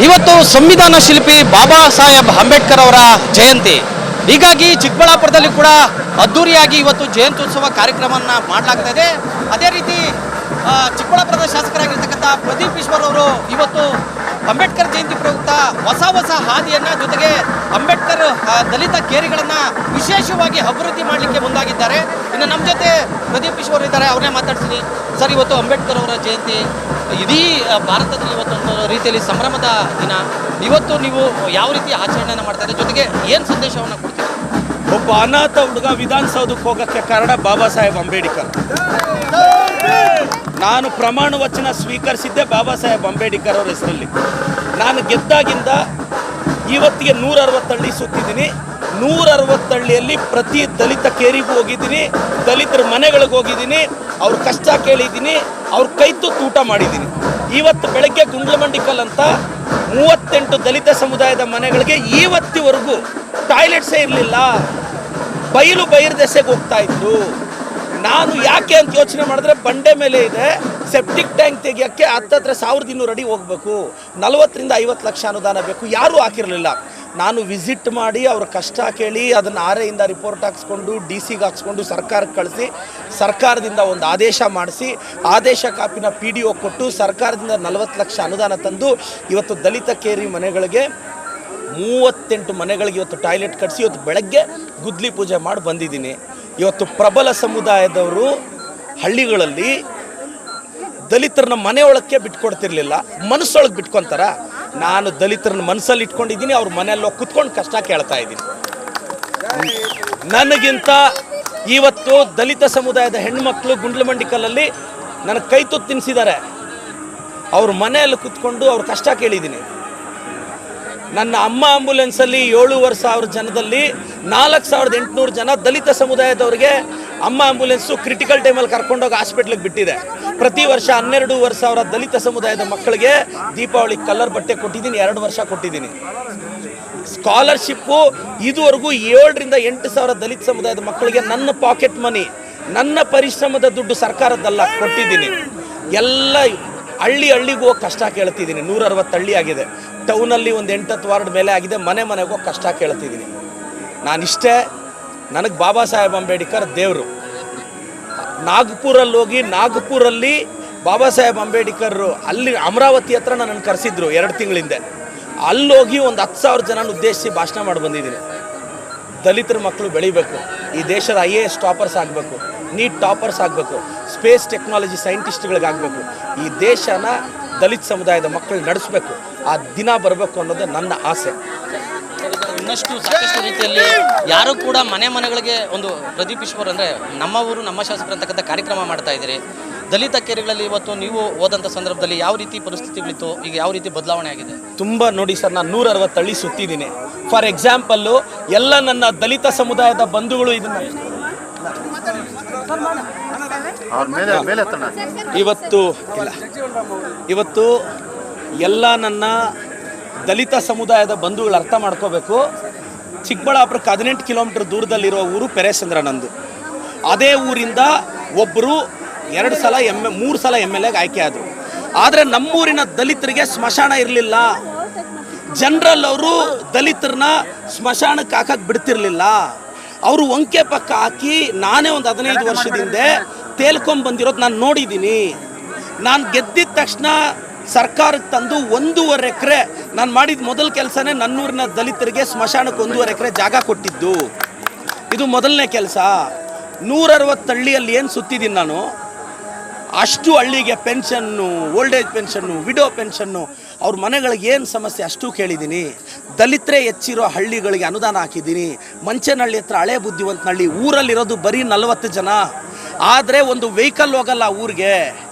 ಇವತ್ತು ಸಂವಿಧಾನ ಶಿಲ್ಪಿ ಬಾಬಾ ಸಾಹೇಬ್ ಅಂಬೇಡ್ಕರ್ ಅವರ ಜಯಂತಿ. ಹೀಗಾಗಿ ಚಿಕ್ಕಬಳ್ಳಾಪುರದಲ್ಲಿ ಕೂಡ ಅದ್ದೂರಿಯಾಗಿ ಇವತ್ತು ಜಯಂತ್ಯುತ್ಸವ ಕಾರ್ಯಕ್ರಮವನ್ನು ಮಾಡಲಾಗ್ತಾ ಇದೆ. ಅದೇ ರೀತಿ ಚಿಕ್ಕಬಳ್ಳಾಪುರದ ಶಾಸಕರಾಗಿರ್ತಕ್ಕಂಥ ಪ್ರದೀಪ್ ಈಶ್ವರ್ ಅವರು ಇವತ್ತು ಅಂಬೇಡ್ಕರ್ ಜಯಂತಿ ಪ್ರಯುಕ್ತ ಹೊಸ ಹಾದಿಯನ್ನು, ಜೊತೆಗೆ ಅಂಬೇಡ್ಕರ್ ದಲಿತ ಕೇರಿಗಳನ್ನು ವಿಶೇಷವಾಗಿ ಅಭಿವೃದ್ಧಿ ಮಾಡಲಿಕ್ಕೆ ಮುಂದಾಗಿದ್ದಾರೆ. ಇನ್ನು ನಮ್ಮ ಜೊತೆ ಪ್ರದೀಪ್ ಈಶ್ವರ್ ಇದ್ದಾರೆ, ಅವ್ರನ್ನೇ ಮಾತಾಡ್ತೀನಿ. ಸರ್, ಇವತ್ತು ಅಂಬೇಡ್ಕರ್ ಅವರ ಜಯಂತಿ ಇಡೀ ಭಾರತದಲ್ಲಿ ಇವತ್ತೊಂದು ರೀತಿಯಲ್ಲಿ ಸಂಭ್ರಮದ ದಿನ. ಇವತ್ತು ನೀವು ಯಾವ ರೀತಿ ಆಚರಣೆಯನ್ನು ಮಾಡ್ತಾ ಇದ್ದೀರಿ, ಜೊತೆಗೆ ಏನು ಸಂದೇಶವನ್ನು ಕೊಡ್ತೀರಿ? ಒಬ್ಬ ಅನಾಥ ಹುಡುಗ ವಿಧಾನಸೌಧಕ್ಕೆ ಹೋಗೋಕ್ಕೆ ಕಾರಣ ಬಾಬಾ ಸಾಹೇಬ್ ಅಂಬೇಡ್ಕರ್. ನಾನು ಪ್ರಮಾಣ ವಚನ ಸ್ವೀಕರಿಸಿದ್ದೆ ಬಾಬಾ ಸಾಹೇಬ್ ಅಂಬೇಡ್ಕರ್ ಅವರ ಹೆಸರಲ್ಲಿ. ನಾನು ಗೆದ್ದಾಗಿಂದ ಇವತ್ತಿಗೆ 160 ಹಳ್ಳಿ ಸುತ್ತಿದ್ದೀನಿ. 160 ಹಳ್ಳಿಯಲ್ಲಿ ಪ್ರತಿ ದಲಿತ ಕೇರಿಗೂ ಹೋಗಿದ್ದೀನಿ, ದಲಿತರ ಮನೆಗಳಿಗೆ ಹೋಗಿದ್ದೀನಿ, ಅವ್ರ ಕಷ್ಟ ಕೇಳಿದ್ದೀನಿ, ಅವ್ರ ಕೈ ತುತ್ತು ಊಟ ಮಾಡಿದ್ದೀನಿ. ಇವತ್ತು ಬೆಳಗ್ಗೆ ಗುಂಡ್ಲಮಂಡಿಕಲ್ ಅಂತ 38 ದಲಿತ ಸಮುದಾಯದ ಮನೆಗಳಿಗೆ ಇವತ್ತಿವರೆಗೂ ಟಾಯ್ಲೆಟ್ಸೇ ಇರಲಿಲ್ಲ, ಬಯರ್ದೆಸೆಗೆ ಹೋಗ್ತಾ ಇದ್ರು. ನಾನು ಯಾಕೆ ಅಂತ ಯೋಚನೆ ಮಾಡಿದ್ರೆ, ಬಂಡೆ ಮೇಲೆ ಇದೆ, ಸೆಪ್ಟಿಕ್ ಟ್ಯಾಂಕ್ ತೆಗಿಯೋಕ್ಕೆ 10,200 ಅಡಿ ಹೋಗಬೇಕು, 40 ರಿಂದ 50 ಲಕ್ಷ ಅನುದಾನ ಬೇಕು, ಯಾರೂ ಹಾಕಿರಲಿಲ್ಲ. ನಾನು ವಿಸಿಟ್ ಮಾಡಿ ಅವ್ರ ಕಷ್ಟ ಕೇಳಿ ಅದನ್ನು ಆರೆಯಿಂದ ರಿಪೋರ್ಟ್ ಹಾಕ್ಸ್ಕೊಂಡು DC-ಗೆ ಹಾಕ್ಸ್ಕೊಂಡು ಸರ್ಕಾರಕ್ಕೆ ಕಳಿಸಿ, ಸರ್ಕಾರದಿಂದ ಒಂದು ಆದೇಶ ಮಾಡಿಸಿ, ಆದೇಶ ಕಾಪಿನ PDO ಕೊಟ್ಟು ಸರ್ಕಾರದಿಂದ 40 ಲಕ್ಷ ಅನುದಾನ ತಂದು ಇವತ್ತು ದಲಿತ ಕೇರಿ ಮನೆಗಳಿಗೆ 38 ಮನೆಗಳಿಗೆ ಇವತ್ತು ಟಾಯ್ಲೆಟ್ ಕಟ್ಟಿಸಿ ಇವತ್ತು ಬೆಳಗ್ಗೆ ಗುದ್ಲಿ ಪೂಜೆ ಮಾಡಿ ಬಂದಿದ್ದೀನಿ. ಇವತ್ತು ಪ್ರಬಲ ಸಮುದಾಯದವರು ಹಳ್ಳಿಗಳಲ್ಲಿ ದಲಿತರನ್ನ ಮನೆಯೊಳಕ್ಕೆ ಬಿಟ್ಕೊಡ್ತಿರ್ಲಿಲ್ಲ, ಮನಸ್ಸೊಳಗೆ ಬಿಟ್ಕೊತಾರ. ನಾನು ದಲಿತರನ್ನ ಮನಸ್ಸಲ್ಲಿ ಇಟ್ಕೊಂಡಿದ್ದೀನಿ, ಅವ್ರ ಮನೆಯಲ್ಲೋ ಕುತ್ಕೊಂಡು ಕಷ್ಟ ಕೇಳ್ತಾ ಇದ್ದೀನಿ. ನನಗಿಂತ ಇವತ್ತು ದಲಿತ ಸಮುದಾಯದ ಹೆಣ್ಮಕ್ಳು ಗುಂಡ್ಲಮಂಡಿಕಲ್ಲಲ್ಲಿ ನನಗೆ ಕೈ ತುತ್ತು ತಿನ್ನಿಸಿದ್ದಾರೆ. ಅವ್ರ ಮನೆಯಲ್ಲಿ ಕುತ್ಕೊಂಡು ಅವ್ರ ಕಷ್ಟ ಕೇಳಿದ್ದೀನಿ. ನನ್ನ ಅಮ್ಮ ಆಂಬುಲೆನ್ಸಲ್ಲಿ 7,500 ಜನದಲ್ಲಿ 4,800 ಜನ ದಲಿತ ಸಮುದಾಯದವ್ರಿಗೆ ಅಮ್ಮ ಆಂಬುಲೆನ್ಸು ಕ್ರಿಟಿಕಲ್ ಟೈಮಲ್ಲಿ ಕರ್ಕೊಂಡೋಗಿ ಹಾಸ್ಪಿಟ್ಲಿಗೆ ಬಿಟ್ಟಿದೆ. ಪ್ರತಿ ವರ್ಷ 12,500 ದಲಿತ ಸಮುದಾಯದ ಮಕ್ಕಳಿಗೆ ದೀಪಾವಳಿ ಕಲರ್ ಬಟ್ಟೆ ಕೊಟ್ಟಿದ್ದೀನಿ, 2 ವರ್ಷ ಕೊಟ್ಟಿದ್ದೀನಿ. ಸ್ಕಾಲರ್ಶಿಪ್ಪು ಇದುವರೆಗೂ 7 ರಿಂದ 8,000 ದಲಿತ ಸಮುದಾಯದ ಮಕ್ಕಳಿಗೆ ನನ್ನ ಪಾಕೆಟ್ ಮನಿ, ನನ್ನ ಪರಿಶ್ರಮದ ದುಡ್ಡು ಸರ್ಕಾರದ್ದಲ್ಲ ಕೊಟ್ಟಿದ್ದೀನಿ. ಎಲ್ಲ ಹಳ್ಳಿಗೂ ಹೋಗಿ ಕಷ್ಟ ಕೇಳ್ತಿದ್ದೀನಿ. 160 ಹಳ್ಳಿ ಆಗಿದೆ, ಟೌನಲ್ಲಿ ಒಂದು 8-10 ವಾರ್ಡ್ ಮೇಲೆ ಆಗಿದೆ, ಮನೆಗೆ ಹೋಗಿ ಕಷ್ಟ ಕೇಳ್ತಿದ್ದೀನಿ. ನಾನಿಷ್ಟೇ, ನನಗೆ ಬಾಬಾ ಸಾಹೇಬ್ ಅಂಬೇಡ್ಕರ್ ದೇವರು. ನಾಗ್ಪುರಲ್ಲಿ ಹೋಗಿ, ನಾಗ್ಪುರಲ್ಲಿ ಬಾಬಾ ಸಾಹೇಬ್ ಅಂಬೇಡ್ಕರ್ ಅಲ್ಲಿ ಅಮರಾವತಿ ಹತ್ರ ನನ್ನನ್ನು ಕರೆಸಿದ್ರು 2 ತಿಂಗಳಿಂದ. ಅಲ್ಲೋಗಿ ಒಂದು 10,000 ಜನನ ಉದ್ದೇಶಿಸಿ ಭಾಷಣ ಮಾಡಿ ಬಂದಿದ್ದೀನಿ. ದಲಿತರ ಮಕ್ಕಳು ಬೆಳಿಬೇಕು, ಈ ದೇಶದ IAS ಟಾಪರ್ಸ್ ಆಗಬೇಕು, ನೀಟ್ ಟಾಪರ್ಸ್ ಆಗಬೇಕು, ಸ್ಪೇಸ್ ಟೆಕ್ನಾಲಜಿ ಸೈಂಟಿಸ್ಟ್ಗಳಿಗಾಗಬೇಕು. ಈ ದೇಶನ ದಲಿತ ಸಮುದಾಯದ ಮಕ್ಕಳು ನಡೆಸಬೇಕು, ಆ ದಿನ ಬರಬೇಕು ಅನ್ನೋದೇ ನನ್ನ ಆಸೆ. ಇನ್ನಷ್ಟು ಸಾಕಷ್ಟು ರೀತಿಯಲ್ಲಿ ಯಾರು ಕೂಡ ಮನೆಗಳಿಗೆ ಒಂದು ಪ್ರದೀಪ್ ಈಶ್ವರ್ ಅಂದರೆ ನಮ್ಮ ಊರು ನಮ್ಮ ಶಾಸಕರು ಅಂತಕ್ಕಂಥ ಕಾರ್ಯಕ್ರಮ ಮಾಡ್ತಾ ಇದ್ದೀರಿ. ದಲಿತ ಕೇರಿಗಳಲ್ಲಿ ಇವತ್ತು ನೀವು ಹೋದಂಥ ಸಂದರ್ಭದಲ್ಲಿ ಯಾವ ರೀತಿ ಪರಿಸ್ಥಿತಿಗಳಿತ್ತು, ಈಗ ಯಾವ ರೀತಿ ಬದಲಾವಣೆ ಆಗಿದೆ? ತುಂಬ ನೋಡಿ ಸರ್, ನಾನು 160 ಹಳ್ಳಿ ಸುತ್ತಿದ್ದೀನಿ. ಫಾರ್ ಎಕ್ಸಾಂಪಲ್ಲು, ಎಲ್ಲ ನನ್ನ ದಲಿತ ಸಮುದಾಯದ ಬಂಧುಗಳು ಇದನ್ನು ಇವತ್ತು ಎಲ್ಲ ನನ್ನ ದಲಿತ ಸಮುದಾಯದ ಬಂಧುಗಳು ಅರ್ಥ ಮಾಡ್ಕೋಬೇಕು. ಚಿಕ್ಕಬಳ್ಳಾಪುರಕ್ಕೆ 18 ಕಿಲೋಮೀಟರ್ ದೂರದಲ್ಲಿರೋ ಊರು ಪೆರೇಸಂದ್ರ ನಂದು. ಅದೇ ಊರಿಂದ ಒಬ್ಬರು 2 ಸಲ 3 ಸಲ MLA ಆಯ್ಕೆ ಆದರು. ಆದರೆ ನಮ್ಮೂರಿನ ದಲಿತರಿಗೆ ಸ್ಮಶಾನ ಇರಲಿಲ್ಲ. ಜನರಲ್ ಅವರು ದಲಿತರನ್ನ ಸ್ಮಶಾನಕ್ಕೆ ಹಾಕಕ್ಕೆ ಬಿಡ್ತಿರ್ಲಿಲ್ಲ. ಅವರು ಒಂಕೆ ಪಕ್ಕ ಹಾಕಿ ನಾನೇ ಒಂದು 15 ವರ್ಷದಿಂದ ತೇಲ್ಕೊಂಡ್ಬಂದಿರೋದು ನಾನು ನೋಡಿದ್ದೀನಿ. ನಾನು ಗೆದ್ದಿದ ತಕ್ಷಣ ಸರ್ಕಾರಕ್ಕೆ ತಂದು 1.5 ಎಕರೆ ನಾನು ಮಾಡಿದ ಮೊದಲ ಕೆಲಸನೇ ನನ್ನೂರಿನ ದಲಿತರಿಗೆ ಸ್ಮಶಾನಕ್ಕೆ 1.5 ಎಕರೆ ಜಾಗ ಕೊಟ್ಟಿದ್ದು. ಇದು ಮೊದಲನೇ ಕೆಲಸ. 160 ಹಳ್ಳಿಯಲ್ಲಿ ಏನು ಸುತ್ತಿದ್ದೀನಿ ನಾನು, ಅಷ್ಟು ಹಳ್ಳಿಗೆ pension, old age pension, widow pension, ಅವ್ರ ಮನೆಗಳಿಗೆ ಏನು ಸಮಸ್ಯೆ ಅಷ್ಟು ಕೇಳಿದ್ದೀನಿ. ದಲಿತರೇ ಹೆಚ್ಚಿರೋ ಹಳ್ಳಿಗಳಿಗೆ ಅನುದಾನ ಹಾಕಿದ್ದೀನಿ. ಮಂಚನಹಳ್ಳಿ ಹತ್ರ ಹಳೆ ಬುದ್ಧಿವಂತನಹಳ್ಳಿ, ಊರಲ್ಲಿರೋದು ಬರೀ 40 ಜನ, ಆದರೆ ಒಂದು ವೆಹಿಕಲ್ ಹೋಗಲ್ಲ ಊರಿಗೆ,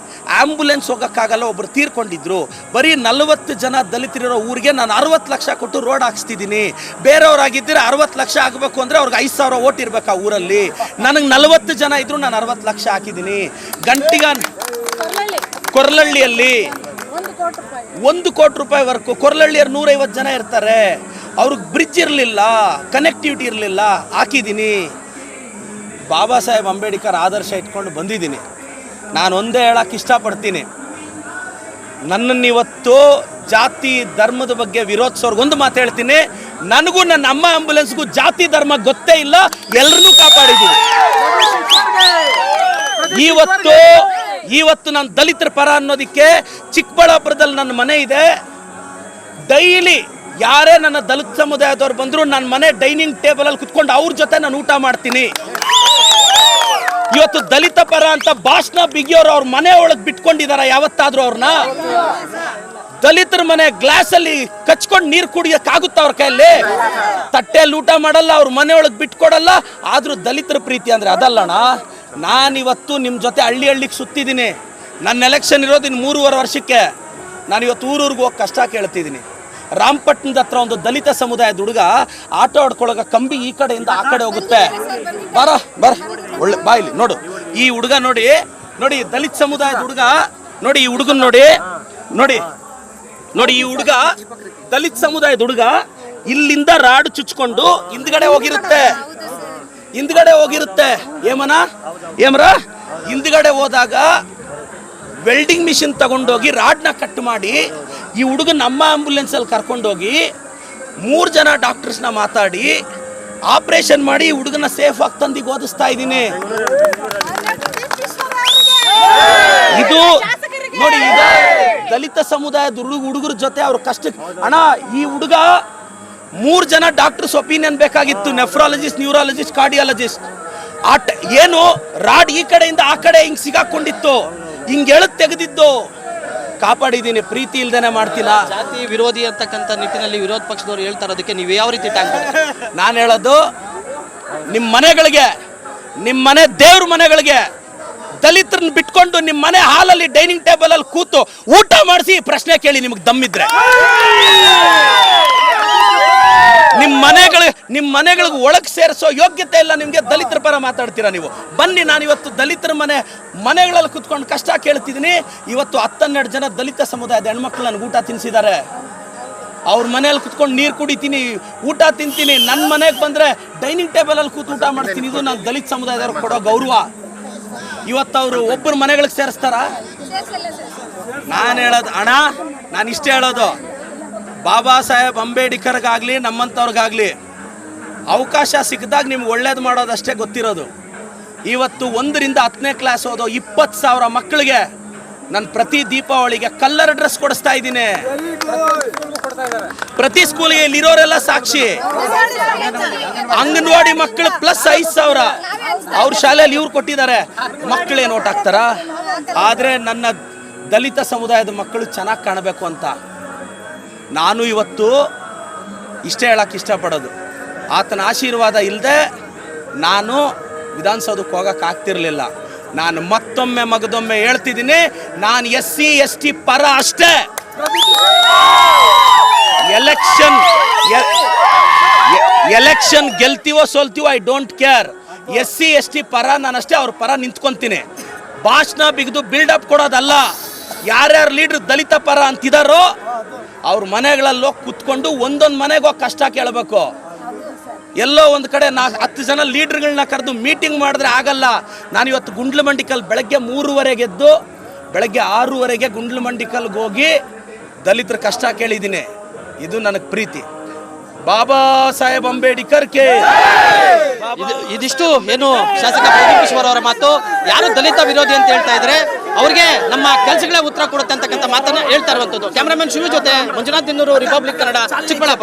ಆ್ಯಂಬುಲೆನ್ಸ್ ಹೋಗೋಕ್ಕಾಗಲ್ಲ, ಒಬ್ಬರು ತೀರ್ಕೊಂಡಿದ್ರು. ಬರೀ 40 ಜನ ದಲಿತರಿರೋ ಊರಿಗೆ ನಾನು 60 ಲಕ್ಷ ಕೊಟ್ಟು ರೋಡ್ ಹಾಕ್ಸ್ತಿದ್ದೀನಿ. ಬೇರೆಯವರಾಗಿದ್ದರೆ 60 ಲಕ್ಷ ಆಗಬೇಕು ಅಂದರೆ ಅವ್ರಿಗೆ 5,000 ಓಟ್ ಇರಬೇಕು ಆ ಊರಲ್ಲಿ. ನನಗೆ 40 ಜನ ಇದ್ದರು, ನಾನು 60 ಲಕ್ಷ ಹಾಕಿದ್ದೀನಿ. ಕೊರ್ಲಹಳ್ಳಿಯಲ್ಲಿ 1 ಕೋಟಿ ರೂಪಾಯಿ ವರ್ಕು. ಕೊರ್ಲಹಳ್ಳಿಯರು 150 ಜನ ಇರ್ತಾರೆ, ಅವ್ರಿಗೆ ಬ್ರಿಡ್ಜ್ ಇರಲಿಲ್ಲ, ಕನೆಕ್ಟಿವಿಟಿ ಇರಲಿಲ್ಲ, ಹಾಕಿದ್ದೀನಿ. ಬಾಬಾ ಸಾಹೇಬ್ ಅಂಬೇಡ್ಕರ್ ಆದರ್ಶ ಇಟ್ಕೊಂಡು ಬಂದಿದ್ದೀನಿ. ನಾನು ಒಂದೇ ಹೇಳಕ್ಕೆ ಇಷ್ಟಪಡ್ತೀನಿ, ನನ್ನನ್ನು ಇವತ್ತು ಜಾತಿ ಧರ್ಮದ ಬಗ್ಗೆ ವಿರೋಧಿಸೋರ್ಗೆ ಒಂದು ಮಾತು ಹೇಳ್ತೀನಿ, ನನಗೂ ನನ್ನ ಅಮ್ಮ ಆಂಬುಲೆನ್ಸ್ಗೂ ಜಾತಿ ಧರ್ಮ ಗೊತ್ತೇ ಇಲ್ಲ, ಎಲ್ಲರನ್ನೂ ಕಾಪಾಡಿದ್ದೀವಿ. ಇವತ್ತು ನಾನು ದಲಿತರ ಪರ ಅನ್ನೋದಕ್ಕೆ ಚಿಕ್ಕಬಳ್ಳಾಪುರದಲ್ಲಿ ನನ್ನ ಮನೆ ಇದೆ. ಡೈಲಿ ಯಾರೇ ನನ್ನ ದಲಿತ ಸಮುದಾಯದವ್ರು ಬಂದ್ರು ನನ್ನ ಮನೆ ಡೈನಿಂಗ್ ಟೇಬಲ್ ಅಲ್ಲಿ ಕುತ್ಕೊಂಡು ಅವ್ರ ಜೊತೆ ನಾನು ಊಟ ಮಾಡ್ತೀನಿ. ಇವತ್ತು ದಲಿತ ಪರ ಅಂತ ಭಾಷಣ ಬಿಗಿಯೋರು ಅವ್ರ ಮನೆ ಒಳಗೆ ಬಿಟ್ಕೊಂಡಿದಾರ ಯಾವತ್ತಾದ್ರೂ ಅವ್ರನ್ನ? ದಲಿತರ ಮನೆ ಗ್ಲಾಸ್ ಅಲ್ಲಿ ಕಚ್ಕೊಂಡು ನೀರು ಕುಡಿಯಕ್ಕಾಗುತ್ತ ಅವ್ರ ಕೈಯಲ್ಲಿ? ತಟ್ಟೆಯಲ್ಲಿ ಊಟ ಮಾಡಲ್ಲ, ಅವ್ರ ಮನೆ ಒಳಗೆ ಬಿಟ್ಕೊಡಲ್ಲ. ಆದ್ರೂ ದಲಿತರ ಪ್ರೀತಿ ಅಂದ್ರೆ ಅದಲ್ಲಣ್ಣ. ನಾನಿವತ್ತು ನಿಮ್ಮ ಜೊತೆ ಹಳ್ಳಿಗೆ ಸುತ್ತಿದ್ದೀನಿ. ನನ್ನ ಎಲೆಕ್ಷನ್ ಇರೋದು ಇನ್ನು 3.5 ವರ್ಷಕ್ಕೆ. ನಾನಿವತ್ತು ಊರೂರ್ಗೆ ಹೋಗಿ ಕಷ್ಟ ಕೇಳ್ತಿದ್ದೀನಿ. ರಾಮಪಟ್ಟಣದ ಹತ್ರ ಒಂದು ದಲಿತ ಸಮುದಾಯದ ಹುಡುಗ ಆಟೋ ಹೊಡ್ಕೊಳಗ ಕಂಬಿ ಈ ಕಡೆಯಿಂದ ಆ ಕಡೆ ಹೋಗುತ್ತೆ. ಬರ ಒಳ್ಳೆ ಬಾಯಿಲಿ ನೋಡು, ಈ ಹುಡುಗ ನೋಡಿ ದಲಿತ ಸಮುದಾಯದ ಹುಡುಗ ನೋಡಿ, ಈ ಹುಡುಗನ್ ನೋಡಿ ಈ ಹುಡುಗ ದಲಿತ ಸಮುದಾಯದ ಹುಡುಗ ಇಲ್ಲಿಂದ ರಾಡು ಚುಚ್ಕೊಂಡು ಹಿಂದ್ಗಡೆ ಹೋಗಿರುತ್ತೆ. ಏಮರ ಹಿಂದ್ಗಡೆ ಹೋದಾಗ ವೆಲ್ಡಿಂಗ್ ಮಿಷಿನ್ ತಗೊಂಡೋಗಿ ರಾಡ್ನ ಕಟ್ ಮಾಡಿ ಈ ಹುಡುಗ ನಮ್ಮ ಆಂಬುಲೆನ್ಸ್ ಅಲ್ಲಿ ಕರ್ಕೊಂಡೋಗಿ 3 ಜನ ಡಾಕ್ಟರ್ಸ್ನ ಮಾತಾಡಿ ಆಪರೇಷನ್ ಮಾಡಿ ಈ ಹುಡುಗನ ಸೇಫ್ ಆಗಿ ತಂದಿಗೆ ಓದಿಸ್ತಾ ಇದ್ದೀನಿ. ಇದು ನೋಡಿ, ದಲಿತ ಸಮುದಾಯದ ಹುಡುಗರ ಜೊತೆ ಅವ್ರ ಕಷ್ಟಕ್ಕೆ ಅಣ್ಣ, ಈ ಹುಡುಗ 3 ಜನ ಡಾಕ್ಟರ್ಸ್ ಒಪಿನಿಯನ್ ಬೇಕಾಗಿತ್ತು, ನೆಫ್ರಾಲಜಿಸ್ಟ್, ನ್ಯೂರಾಲಜಿಸ್ಟ್, ಕಾರ್ಡಿಯಾಲಜಿಸ್ಟ್. ಏನು ರಾಡ್ ಈ ಕಡೆಯಿಂದ ಆ ಕಡೆ ಹಿಂಗ್ ಸಿಗಾಕೊಂಡಿತ್ತು, ಹಿಂಗ್ ಎಳದ್ ತೆಗೆದಿದ್ದು ಕಾಪಾಡಿದ್ದೀನಿ. ಪ್ರೀತಿ ಇಲ್ದೇನೆ ಮಾಡ್ತಿಲ್ಲ. ಜಾತಿ ವಿರೋಧಿ ಅಂತಕ್ಕಂಥ ನಿಟ್ಟಿನಲ್ಲಿ ವಿರೋಧ ಪಕ್ಷದವ್ರು ಹೇಳ್ತಾ ಇರೋದಕ್ಕೆ ನೀವು ಯಾವ ರೀತಿ ಟ್ಯಾಂಕ್? ನಾನು ಹೇಳೋದು, ನಿಮ್ಮ ಮನೆಗಳಿಗೆ, ನಿಮ್ಮ ಮನೆ ದೇವ್ರ ಮನೆಗಳಿಗೆ ದಲಿತರನ್ನ ಬಿಟ್ಕೊಂಡು ನಿಮ್ಮ ಮನೆ ಹಾಲಲ್ಲಿ ಡೈನಿಂಗ್ ಟೇಬಲ್ ಅಲ್ಲಿ ಕೂತು ಊಟ ಮಾಡಿಸಿ ಪ್ರಶ್ನೆ ಕೇಳಿ, ನಿಮಗೆ ದಮ್ಮಿದ್ರೆ. ನಿಮ್ಮ ಮನೆಗಳಿಗೆ ಒಳಗೆ ಸೇರಿಸೋ ಯೋಗ್ಯತೆ ಇಲ್ಲ ನಿಮಗೆ. ದಲಿತರ ಪರ ಮಾತಾಡ್ತೀರಾ ನೀವು? ಬನ್ನಿ, ನಾನು ಇವತ್ತು ದಲಿತರ ಮನೆಗಳಲ್ಲಿ ಕುತ್ಕೊಂಡು ಕಷ್ಟ ಕೇಳ್ತಿದ್ದೀನಿ. ಇವತ್ತು 10-12 ಜನ ದಲಿತ ಸಮುದಾಯದ ಹೆಣ್ಮಕ್ಳು ನನಗೆ ಊಟ ತಿನ್ನಿಸಿದ್ದಾರೆ. ಅವ್ರ ಮನೆಯಲ್ಲಿ ಕುತ್ಕೊಂಡು ನೀರು ಕುಡಿತೀನಿ, ಊಟ ತಿಂತೀನಿ. ನನ್ನ ಮನೆಗೆ ಬಂದರೆ ಡೈನಿಂಗ್ ಟೇಬಲ್ ಅಲ್ಲಿ ಕೂತು ಊಟ ಮಾಡ್ತೀನಿ. ಇದು ನಾನು ದಲಿತ ಸಮುದಾಯದವ್ರಿಗೆ ಕೊಡೋ ಗೌರವ. ಇವತ್ತು ಅವರು ಒಬ್ಬರ ಮನೆಗಳಿಗೆ ಸೇರಿಸ್ತಾರ? ನಾನು ಇಷ್ಟೇ ಹೇಳೋದು, ಬಾಬಾ ಸಾಹೇಬ್ ಅಂಬೇಡ್ಕರ್ಗಾಗ್ಲಿ ನಮ್ಮಂಥವ್ರಿಗಾಗ್ಲಿ ಅವಕಾಶ ಸಿಕ್ಕಿದಾಗ ನಿಮ್ಗೆ ಒಳ್ಳೇದು ಮಾಡೋದಷ್ಟೇ ಗೊತ್ತಿರೋದು. ಇವತ್ತು 1ರಿಂದ 10ನೇ ಕ್ಲಾಸ್ ಓದೋ 20,000 ಮಕ್ಕಳಿಗೆ ನಾನು ಪ್ರತಿ ದೀಪಾವಳಿಗೆ ಕಲ್ಲರ್ ಡ್ರೆಸ್ ಕೊಡಿಸ್ತಾ ಇದ್ದೀನಿ. ಪ್ರತಿ ಸ್ಕೂಲಿಗೆ ಇಲ್ಲಿರೋರೆಲ್ಲ ಸಾಕ್ಷಿ. ಅಂಗನವಾಡಿ ಮಕ್ಕಳು ಪ್ಲಸ್ 5,000 ಅವ್ರ ಶಾಲೆಯಲ್ಲಿ ಇವ್ರು ಕೊಟ್ಟಿದ್ದಾರೆ. ಮಕ್ಕಳೇನು ಓಟ್ ಹಾಕ್ತಾರ? ಆದರೆ ನನ್ನ ದಲಿತ ಸಮುದಾಯದ ಮಕ್ಕಳು ಚೆನ್ನಾಗಿ ಕಾಣಬೇಕು ಅಂತ ನಾನು ಇವತ್ತು ಇಷ್ಟೇ ಹೇಳಕ್ಕೆ ಇಷ್ಟಪಡೋದು. ಆತನ ಆಶೀರ್ವಾದ ಇಲ್ಲದೆ ನಾನು ವಿಧಾನಸೌಧಕ್ಕೆ ಹೋಗಕ್ಕೆ ಆಗ್ತಿರ್ಲಿಲ್ಲ. ನಾನು ಮತ್ತೊಮ್ಮೆ ಮಗದೊಮ್ಮೆ ಹೇಳ್ತಿದ್ದೀನಿ, ನಾನು SC ST ಪರ ಅಷ್ಟೇ. ಎಲೆಕ್ಷನ್ ಗೆಲ್ತೀವೋ ಸೋಲ್ತೀವೋ I don't care. SC ST ಪರ ನಾನಷ್ಟೇ, ಅವ್ರ ಪರ ನಿಂತ್ಕೊಂತೀನಿ. ಭಾಷಣ ಬಿಗಿದು ಬಿಲ್ಡಪ್ ಕೊಡೋದಲ್ಲ. ಯಾರ್ಯಾರು ಲೀಡ್ರ್ ದಲಿತ ಪರ ಅಂತಿದಾರೋ ಅವ್ರ ಮನೆಗಳಲ್ಲಿ ಹೋಗಿ ಕುತ್ಕೊಂಡು ಒಂದೊಂದು ಮನೆಗೆ ಹೋಗಿ ಕಷ್ಟ ಕೇಳಬೇಕು. ಎಲ್ಲೋ ಒಂದು ಕಡೆ 10 ಜನ ಲೀಡ್ರ್ಗಳನ್ನ ಕರೆದು ಮೀಟಿಂಗ್ ಮಾಡಿದ್ರೆ ಆಗಲ್ಲ. ನಾನಿವತ್ತು ಗುಂಡ್ಲುಮಂಡಿಕಲ್ ಬೆಳಗ್ಗೆ 3:30 ಎದ್ದು ಬೆಳಗ್ಗೆ 6:30 ಗುಂಡ್ಲುಮಂಡಿಕಲ್ಗೆ ಹೋಗಿ ದಲಿತರ ಕಷ್ಟ ಕೇಳಿದ್ದೀನಿ. ಇದು ನನಗೆ ಪ್ರೀತಿ. ಬಾಬಾ ಸಾಹೇಬ್ ಅಂಬೇಡ್ಕರ್ಗೆ ಇದಿಷ್ಟು ಏನು ಶಾಸಕ ಪ್ರದೀಪ್ ಈಶ್ವರ್ ಅವರ ಮಾತು. ಯಾರು ದಲಿತ ವಿರೋಧಿ ಅಂತ ಹೇಳ್ತಾ ಇದ್ರೆ ಅವ್ರಿಗೆ ನಮ್ಮ ಕೆಲಸಗಳೇ ಉತ್ತರ ಕೊಡುತ್ತೆ ಅಂತಕ್ಕಂಥ ಮಾತನ್ನ ಹೇಳ್ತಾ ಇರುವಂತದ್ದು. ಕ್ಯಾಮರಾಮನ್ ಶಿವ ಜೊತೆ ಮಂಜುನಾಥ್ ದಿನ್ನೂರು, ರಿಪಬ್ಲಿಕ್ ಕನ್ನಡ, ಚಿಕ್ಕಬಳ್ಳಾಪುರ.